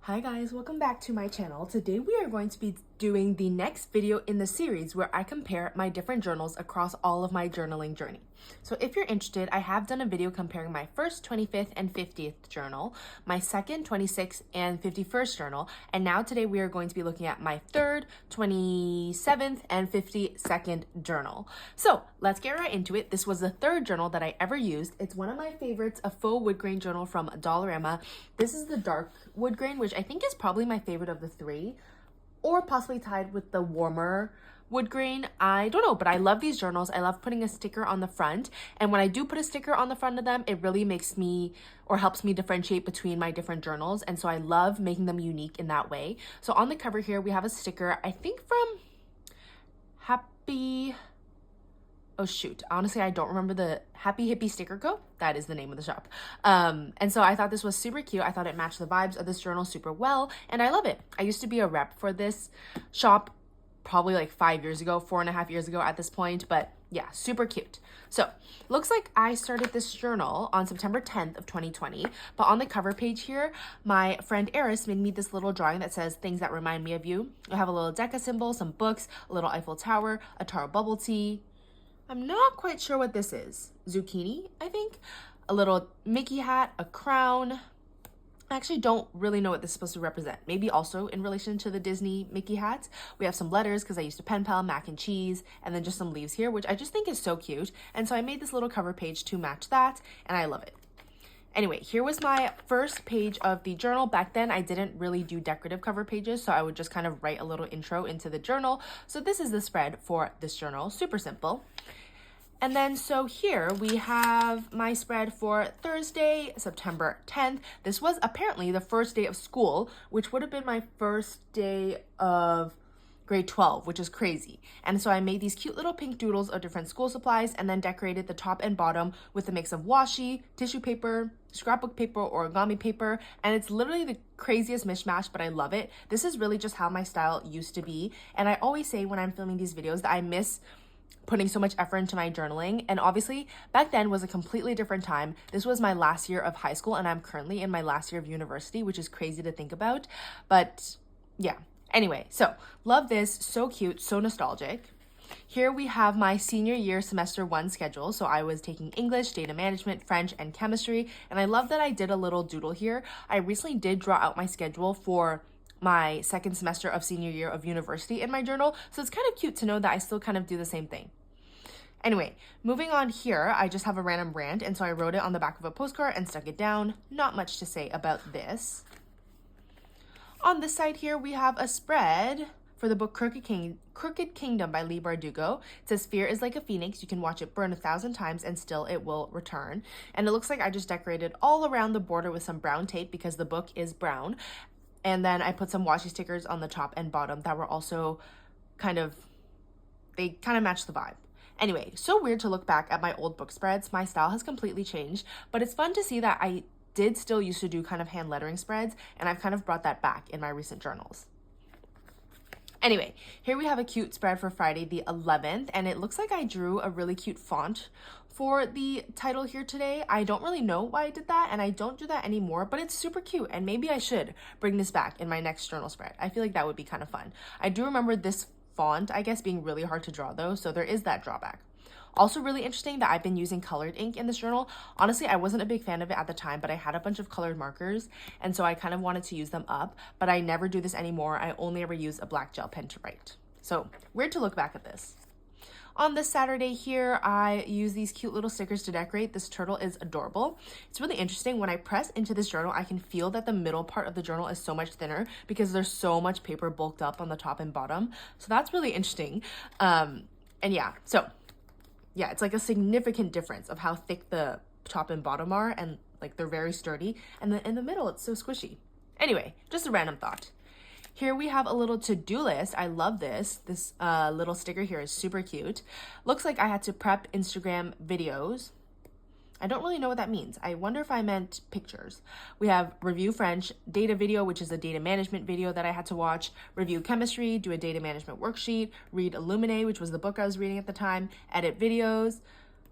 Hi guys, welcome back to my channel. Today we are going to be doing the next video in the series where I compare my different journals across all of my journaling journey. So if you're interested, I have done a video comparing my first, 25th, and 50th journal, my second, 26th, and 51st journal, and now today we are going to be looking at my third, 27th, and 52nd journal. So let's get right into it. This was the third journal that I ever used. It's one of my favorites, a faux wood grain journal from Dollarama. This is the dark wood grain, which I think is probably my favorite of the three, or possibly tied with the warmer wood grain. I don't know, but I love these journals. I love putting a sticker on the front, and when I do put a sticker on the front of them, it really makes me or helps me differentiate between my different journals, and so I love making them unique in that way. So on the cover here we have a sticker, I think from oh shoot, honestly I don't remember, the Happy Hippie Sticker Co. That is the name of the shop. And so I thought this was super cute. I thought it matched the vibes of this journal super well, and I love it. I used to be a rep for this shop probably like 5 years ago, 4.5 years ago at this point, but yeah, super cute. So looks like I started this journal on September 10th of 2020, but on the cover page here, my friend Eris made me this little drawing that says things that remind me of you. I have a little Deca symbol, some books, a little Eiffel Tower, a Taro bubble tea. I'm not quite sure what this is. Zucchini, I think. A little Mickey hat, a crown. I actually don't really know what this is supposed to represent. Maybe also in relation to the Disney Mickey hats. We have some letters because I used to pen pal, mac and cheese, and then just some leaves here, which I just think is so cute. And so I made this little cover page to match that, and I love it. Anyway, here was my first page of the journal. Back then, I didn't really do decorative cover pages, so I would just kind of write a little intro into the journal. So this is the spread for this journal, super simple. And then so here we have my spread for Thursday, September 10th. This was apparently the first day of school, which would have been my first day of grade 12, which is crazy. And so I made these cute little pink doodles of different school supplies and then decorated the top and bottom with a mix of washi, tissue paper, scrapbook paper, origami paper, and it's literally the craziest mishmash, but I love it. This is really just how my style used to be, and I always say when I'm filming these videos that I miss putting so much effort into my journaling, and obviously back then was a completely different time. This was my last year of high school, and I'm currently in my last year of university, which is crazy to think about, but yeah. Anyway, so love this, so cute, so nostalgic. Here we have my senior year semester 1 schedule. So I was taking English, data management, French, and chemistry, and I love that I did a little doodle here. I recently did draw out my schedule for my second semester of senior year of university in my journal, so it's kind of cute to know that I still kind of do the same thing. Anyway, moving on here, I just have a random rant, and so I wrote it on the back of a postcard and stuck it down. Not much to say about this. On this side here, we have a spread for the book Crooked Kingdom by Leigh Bardugo. It says, fear is like a phoenix. You can watch it burn 1,000 times and still it will return. And it looks like I just decorated all around the border with some brown tape because the book is brown. And then I put some washi stickers on the top and bottom that were also they kind of match the vibe. Anyway, so weird to look back at my old book spreads. My style has completely changed, but it's fun to see that I did still used to do kind of hand lettering spreads, and I've kind of brought that back in my recent journals. Anyway, here we have a cute spread for Friday the 11th, and it looks like I drew a really cute font for the title here today. I don't really know why I did that, and I don't do that anymore, but it's super cute, and maybe I should bring this back in my next journal spread. I feel like that would be kind of fun. I do remember this font, I guess, being really hard to draw though, so there is that drawback. Also really interesting that I've been using colored ink in this journal. Honestly, I wasn't a big fan of it at the time, but I had a bunch of colored markers, and so I kind of wanted to use them up, but I never do this anymore. I only ever use a black gel pen to write. So weird to look back at this. On this Saturday here, I use these cute little stickers to decorate. This turtle is adorable. It's really interesting. When I press into this journal, I can feel that the middle part of the journal is so much thinner because there's so much paper bulked up on the top and bottom. So that's really interesting. And yeah, so yeah, it's like a significant difference of how thick the top and bottom are, and like they're very sturdy. And then in the middle, it's so squishy. Anyway, just a random thought. Here we have a little to-do list. I love this. This little sticker here is super cute. Looks like I had to prep Instagram videos. I don't really know what that means. I wonder if I meant pictures. We have review French, data video, which is a data management video that I had to watch, review chemistry, do a data management worksheet, read Illuminae, which was the book I was reading at the time, edit videos,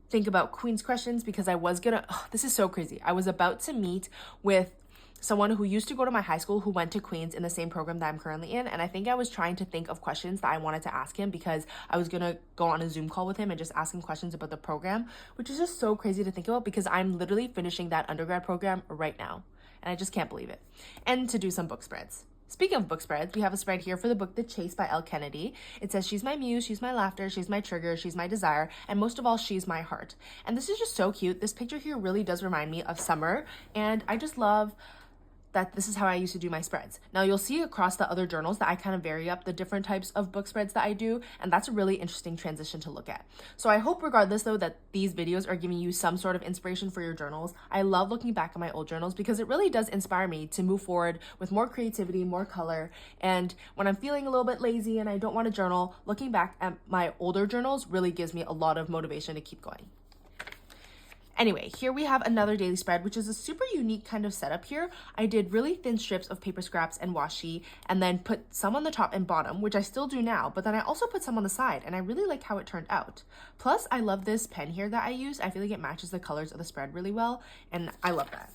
think about Queen's questions because I was gonna, this is so crazy. I was about to meet with someone who used to go to my high school who went to Queens in the same program that I'm currently in. And I think I was trying to think of questions that I wanted to ask him because I was going to go on a Zoom call with him and just ask him questions about the program, which is just so crazy to think about because I'm literally finishing that undergrad program right now. And I just can't believe it. And to do some book spreads. Speaking of book spreads, we have a spread here for the book The Chase by Elle Kennedy. It says, she's my muse, she's my laughter, she's my trigger, she's my desire, and most of all, she's my heart. And this is just so cute. This picture here really does remind me of summer, and I just love that this is how I used to do my spreads. Now you'll see across the other journals that I kind of vary up the different types of book spreads that I do, and that's a really interesting transition to look at. So I hope regardless though that these videos are giving you some sort of inspiration for your journals. I love looking back at my old journals because it really does inspire me to move forward with more creativity, more color, and when I'm feeling a little bit lazy and I don't want to journal, looking back at my older journals really gives me a lot of motivation to keep going. Anyway, here we have another daily spread, which is a super unique kind of setup here. I did really thin strips of paper scraps and washi and then put some on the top and bottom, which I still do now, but then I also put some on the side and I really like how it turned out. Plus, I love this pen here that I use. I feel like it matches the colors of the spread really well and I love that.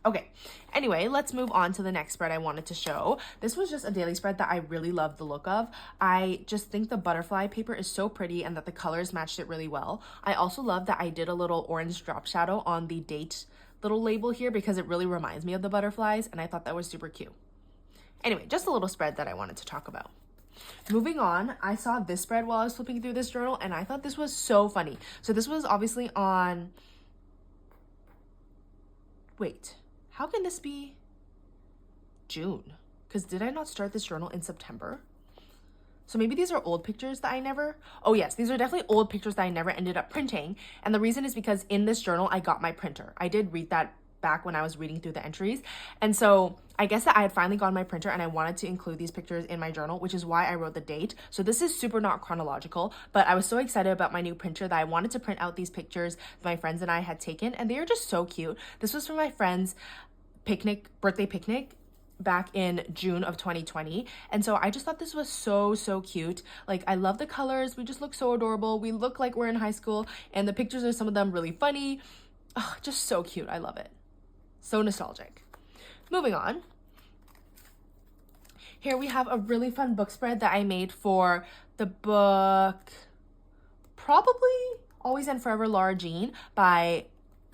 Okay, anyway, let's move on to the next spread I wanted to show. This was just a daily spread that I really love the look of. I just think the butterfly paper is so pretty and that the colors matched it really well. I also love that I did a little orange drop shadow on the date little label here because it really reminds me of the butterflies and I thought that was super cute. Anyway, just a little spread that I wanted to talk about. Moving on, I saw this spread while I was flipping through this journal and I thought this was so funny. So this was obviously on... Wait. How can this be June? Because did I not start this journal in September? So maybe these are old pictures that I never... Oh yes, these are definitely old pictures that I never ended up printing. And the reason is because in this journal, I got my printer. I did read that back when I was reading through the entries. And so I guess that I had finally gotten my printer and I wanted to include these pictures in my journal, which is why I wrote the date. So this is super not chronological, but I was so excited about my new printer that I wanted to print out these pictures that my friends and I had taken. And they are just so cute. This was from my friend's birthday picnic back in June of 2020. And so I just thought this was so cute. Like, I love the colors. We just look so adorable. We look like we're in high school and the pictures are some of them really funny. Oh, just so cute. I love it. So nostalgic. Moving on. Here we have a really fun book spread that I made for the book probably Always and Forever Lara Jean by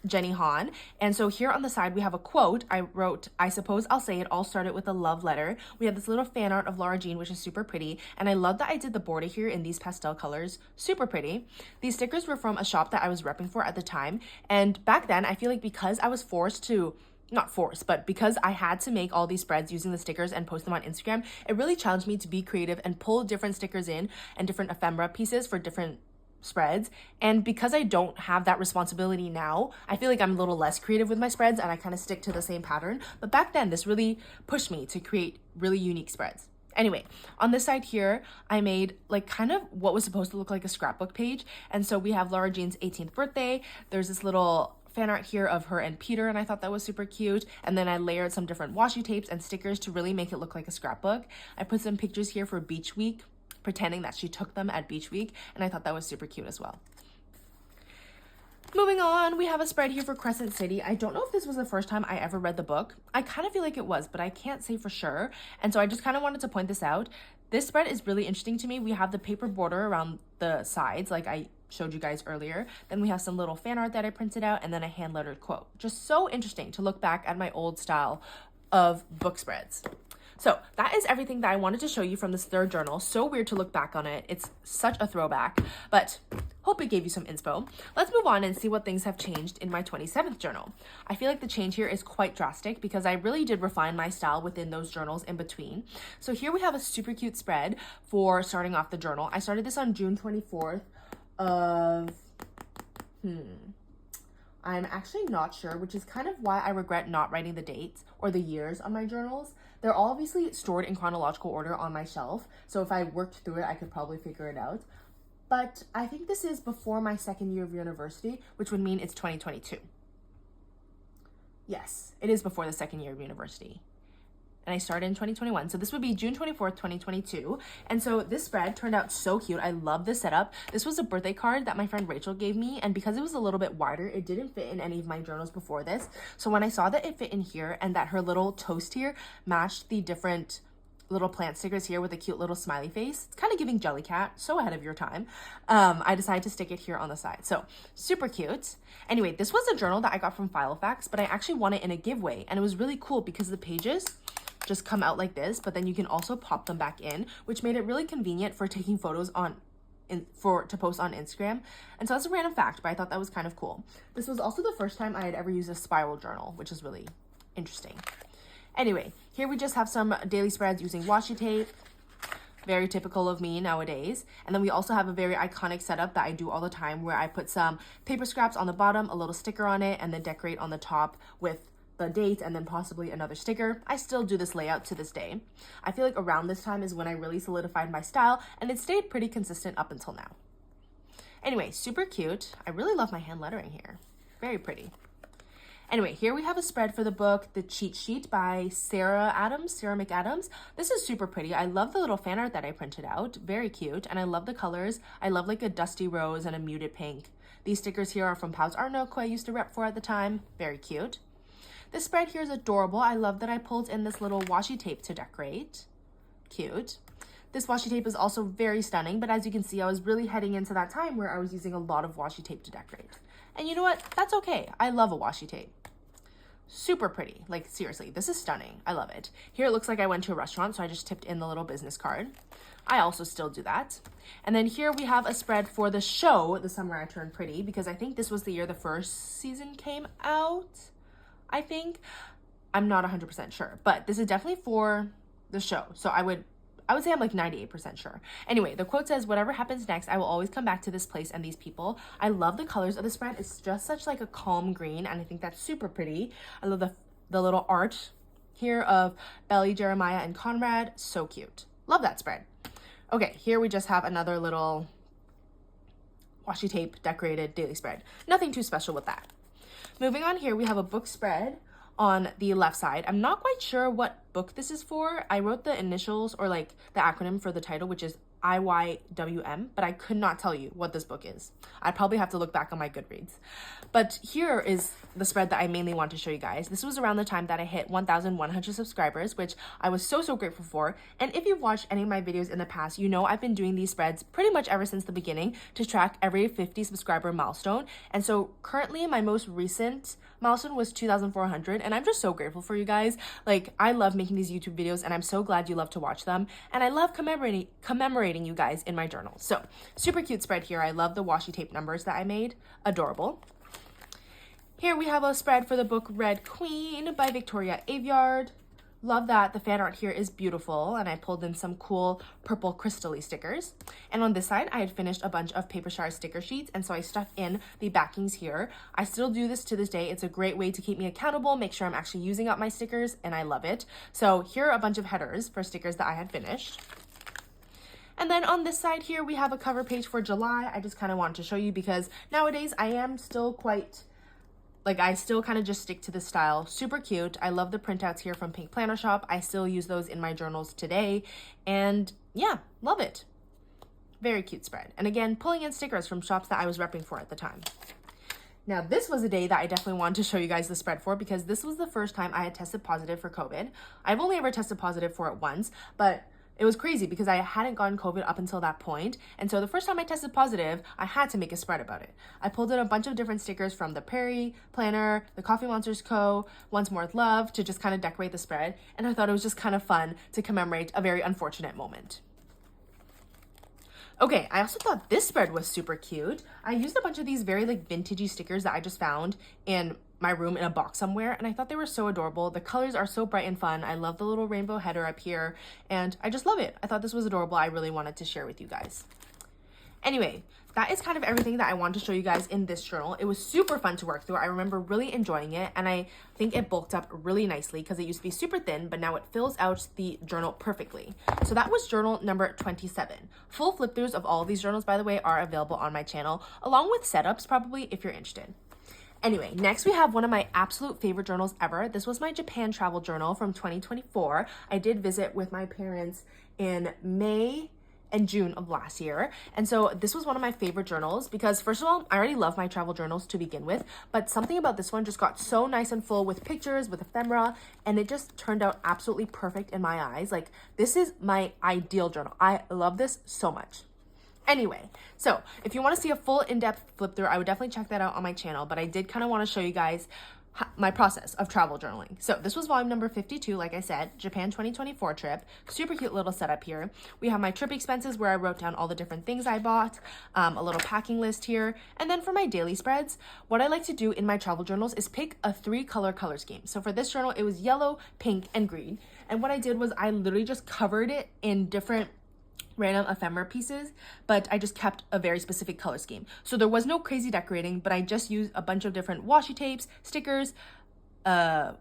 Jenny Han. And so here on the side we have a quote. I wrote, I suppose I'll say it all started with a love letter. We have this little fan art of Lara Jean, which is super pretty, and I love that I did the border here in these pastel colors. Super pretty. These stickers were from a shop that I was repping for at the time, and back then I feel like because I was forced to, not forced, but because I had to make all these spreads using the stickers and post them on Instagram, it really challenged me to be creative and pull different stickers in and different ephemera pieces for different spreads. And because I don't have that responsibility now, I feel like I'm a little less creative with my spreads and I kind of stick to the same pattern. But back then, this really pushed me to create really unique spreads. Anyway, on this side here, I made like kind of what was supposed to look like a scrapbook page. And so we have Lara Jean's 18th birthday. There's this little fan art here of her and Peter, and I thought that was super cute. And then I layered some different washi tapes and stickers to really make it look like a scrapbook. I put some pictures here for Beach Week, pretending that she took them at Beach Week, and I thought that was super cute as well. Moving on, we have a spread here for Crescent City. I don't know if this was the first time I ever read the book. I kind of feel like it was, but I can't say for sure. And so I just kind of wanted to point this out. This spread is really interesting to me. We have the paper border around the sides, like I showed you guys earlier. Then we have some little fan art that I printed out, and then a hand-lettered quote. Just so interesting to look back at my old style of book spreads. So that is everything that I wanted to show you from this third journal. So weird to look back on it. It's such a throwback, but hope it gave you some inspo. Let's move on and see what things have changed in my 27th journal. I feel like the change here is quite drastic because I really did refine my style within those journals in between. So here we have a super cute spread for starting off the journal. I started this on June 24th of, I'm actually not sure, which is kind of why I regret not writing the dates or the years on my journals. They're all obviously stored in chronological order on my shelf, so if I worked through it, I could probably figure it out. But I think this is before my second year of university, which would mean it's 2022. Yes, it is before the second year of university. and I started in 2021. So this would be June 24th, 2022. And so this spread turned out so cute. I love this setup. This was a birthday card that my friend Rachel gave me. And because it was a little bit wider, it didn't fit in any of my journals before this. So when I saw that it fit in here and that her little toast here matched the different little plant stickers here with a cute little smiley face, it's kind of giving Jellycat, so ahead of your time. I decided to stick it here on the side. So super cute. Anyway, this was a journal that I got from Filofax, but I actually won it in a giveaway, and it was really cool because the pages just come out like this, but then you can also pop them back in, which made it really convenient for taking photos to post on Instagram. And so that's a random fact, but I thought that was kind of cool. This was also the first time I had ever used a spiral journal, which is really interesting. Anyway, here we just have some daily spreads using washi tape. Very typical of me nowadays. And then we also have a very iconic setup that I do all the time where I put some paper scraps on the bottom, a little sticker on it, and then decorate on the top with the date and then possibly another sticker. I still do this layout to this day. I feel like around this time is when I really solidified my style, and it stayed pretty consistent up until now. Anyway, super cute. I really love my hand lettering here. Very pretty. Anyway, here we have a spread for the book, The Cheat Sheet by Sarah McAdams. This is super pretty. I love the little fan art that I printed out. Very cute. And I love the colors. I love like a dusty rose and a muted pink. These stickers here are from Powell's Art Nook, who I used to rep for at the time. Very cute. This spread here is adorable. I love that I pulled in this little washi tape to decorate. Cute. This washi tape is also very stunning, but as you can see, I was really heading into that time where I was using a lot of washi tape to decorate. And you know what? That's okay. I love a washi tape. Super pretty. Like, seriously, this is stunning. I love it. Here it looks like I went to a restaurant, so I just tipped in the little business card. I also still do that. And then here we have a spread for the show, The Summer I Turned Pretty, because I think this was the year the first season came out. I think. I'm not 100% sure, but this is definitely for the show. So I would say I'm like 98% sure. Anyway, the quote says, "Whatever happens next, I will always come back to this place and these people." I love the colors of the spread. It's just such like a calm green, and I think that's super pretty. I love the little art here of Belly, Jeremiah, and Conrad. So cute. Love that spread. Okay, here we just have another little washi tape decorated daily spread. Nothing too special with that. Moving on, here we have a book spread on the left side. I'm not quite sure what book this is for. I wrote the initials or like the acronym for the title, which is IYWM, but I could not tell you what this book is. I'd probably have to look back on my Goodreads. But here is the spread that I mainly want to show you guys. This was around the time that I hit 1,100 subscribers, which I was so grateful for. And if you've watched any of my videos in the past, you know I've been doing these spreads pretty much ever since the beginning to track every 50 subscriber milestone. And so currently my most recent milestone was 2,400, and I'm just so grateful for you guys. Like, I love making these YouTube videos, and I'm so glad you love to watch them, and I love commemorating you guys in my journal. So super cute spread here. I love the washi tape numbers that I made. Adorable. Here we have a spread for the book Red Queen by Victoria Aveyard. Love that the fan art here is beautiful, and I pulled in some cool purple crystally stickers. And on this side, I had finished a bunch of Paper Share sticker sheets, and so I stuck in the backings here. I still do this to this day. It's a great way to keep me accountable, make sure I'm actually using up my stickers, and I love it. So here are a bunch of headers for stickers that I had finished. And then on this side here, we have a cover page for July. I just kind of wanted to show you because nowadays I am still quite... like, I still kind of just stick to this style. Super cute. I love the printouts here from Pink Planner Shop. I still use those in my journals today. And yeah, love it. Very cute spread. And again, pulling in stickers from shops that I was repping for at the time. Now, this was a day that I definitely wanted to show you guys the spread for because this was the first time I had tested positive for COVID. I've only ever tested positive for it once, but it was crazy because I hadn't gotten COVID up until that point. And so the first time I tested positive, I had to make a spread about it. I pulled in a bunch of different stickers from the Prairie Planner, the Coffee Monsters Co., Once More with Love to just kind of decorate the spread. And I thought it was just kind of fun to commemorate a very unfortunate moment. Okay, I also thought this spread was super cute. I used a bunch of these very like vintagey stickers that I just found in my room in a box somewhere, and I thought they were so adorable. The colors are so bright and fun. I love the little rainbow header up here, and I just love it. I thought this was adorable. I really wanted to share with you guys. Anyway, that is kind of everything that I wanted to show you guys in this journal. It was super fun to work through. I remember really enjoying it, and I think it bulked up really nicely because it used to be super thin, but now it fills out the journal perfectly. So that was journal number 27. Full flip throughs of all of these journals, by the way, are available on my channel, along with setups probably if you're interested. Anyway, next we have one of my absolute favorite journals ever. This was my Japan travel journal from 2024. I did visit with my parents in May and June of last year. And so this was one of my favorite journals because, first of all, I already love my travel journals to begin with, but something about this one just got so nice and full with pictures, with ephemera, and it just turned out absolutely perfect in my eyes. Like, this is my ideal journal. I love this so much. Anyway, so if you want to see a full in-depth flip through, I would definitely check that out on my channel, but I did kind of want to show you guys my process of travel journaling. So this was volume number 52, like I said, Japan 2024 trip. Super cute little setup here. We have my trip expenses where I wrote down all the different things I bought, a little packing list here. And then for my daily spreads, what I like to do in my travel journals is pick a 3-color color scheme. So for this journal, it was yellow, pink, and green. And what I did was I literally just covered it in different random ephemera pieces, but I just kept a very specific color scheme. So there was no crazy decorating, but I just used a bunch of different washi tapes, stickers, what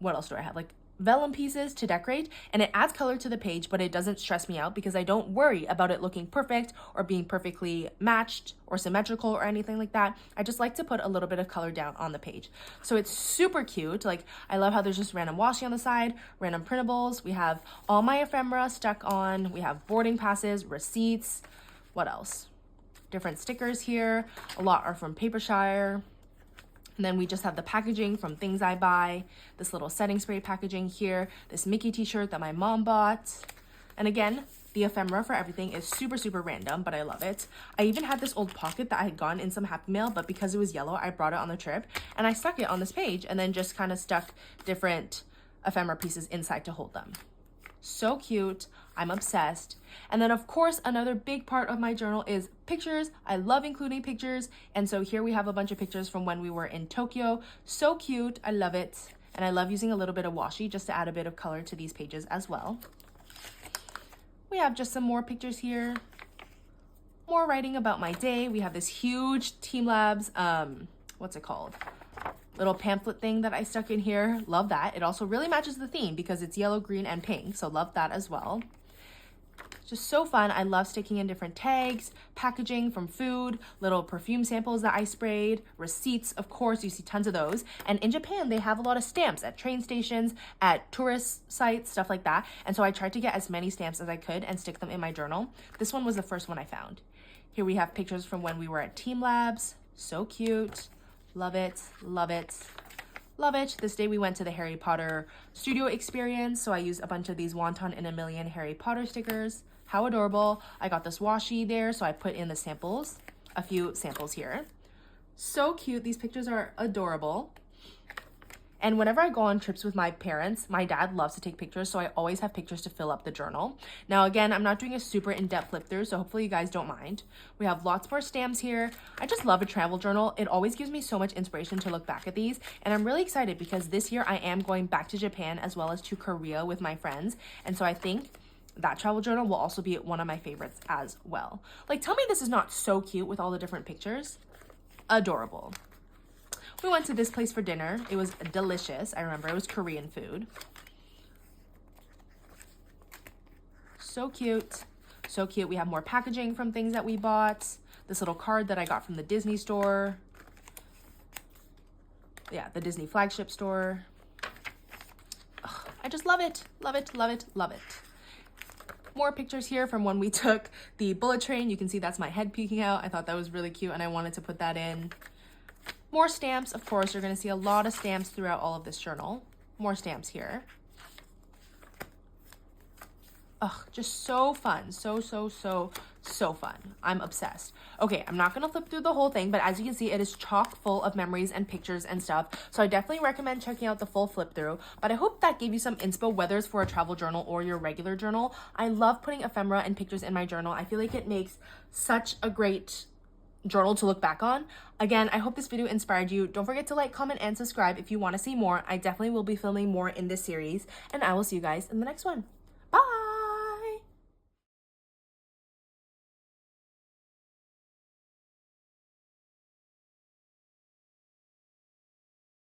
else do I have? Like vellum pieces to decorate, and it adds color to the page, but it doesn't stress me out because I don't worry about it looking perfect or being perfectly matched or symmetrical or anything like that. I just like to put a little bit of color down on the page. So it's super cute. Like, I love how there's just random washi on the side, random printables. We have all my ephemera stuck on. We have boarding passes, receipts. What else? Different stickers here. A lot are from Papershire. And then we just have the packaging from things I buy, this little setting spray packaging here, this Mickey t-shirt that my mom bought. And again, the ephemera for everything is super, super random, but I love it. I even had this old pocket that I had gotten in some Happy Mail, but because it was yellow, I brought it on the trip and I stuck it on this page and then just kind of stuck different ephemera pieces inside to hold them. So cute. I'm obsessed. And then of course, another big part of my journal is pictures. I love including pictures. And so here we have a bunch of pictures from when we were in Tokyo. So cute. I love it. And I love using a little bit of washi just to add a bit of color to these pages as well. We have just some more pictures here. More writing about my day. We have this huge Team Labs, what's it called? Little pamphlet thing that I stuck in here. Love that. It also really matches the theme because it's yellow, green, and pink. So love that as well. Just so fun. I love sticking in different tags, packaging from food, little perfume samples that I sprayed, receipts, of course, you see tons of those. And in Japan, they have a lot of stamps at train stations, at tourist sites, stuff like that. And so I tried to get as many stamps as I could and stick them in my journal. This one was the first one I found. Here we have pictures from when we were at Team Labs. So cute. Love it, love it, love it. This day we went to the Harry Potter studio experience, so I used a bunch of these Wonton in a Million Harry Potter stickers. How adorable. I got this washi there, so I put in the samples, a few samples here. So cute. These pictures are adorable. And whenever I go on trips with my parents, my dad loves to take pictures, so I always have pictures to fill up the journal. Now, again, I'm not doing a super in-depth flip through, so hopefully you guys don't mind. We have lots more stamps here. I just love a travel journal. It always gives me so much inspiration to look back at these, and I'm really excited because this year I am going back to Japan as well as to Korea with my friends, and so I think that travel journal will also be one of my favorites as well. Like, tell me this is not so cute with all the different pictures. Adorable. We went to this place for dinner. It was delicious. I remember it was Korean food. So cute. So cute. We have more packaging from things that we bought. This little card that I got from the Disney store. Yeah, the Disney flagship store. Ugh, I just love it. Love it, love it, love it. More pictures here from when we took the bullet train. You can see that's my head peeking out. I thought that was really cute and I wanted to put that in. More stamps, of course. You're going to see a lot of stamps throughout all of this journal. More stamps here. Ugh, just so fun. So fun. I'm obsessed. Okay, I'm not going to flip through the whole thing, but as you can see, it is chock full of memories and pictures and stuff. So I definitely recommend checking out the full flip through, but I hope that gave you some inspo, whether it's for a travel journal or your regular journal. I love putting ephemera and pictures in my journal. I feel like it makes such a great journal to look back on. Again, I hope this video inspired you. Don't forget to like, comment, and subscribe if you want to see more. I definitely will be filming more in this series, and I will see you guys in the next one.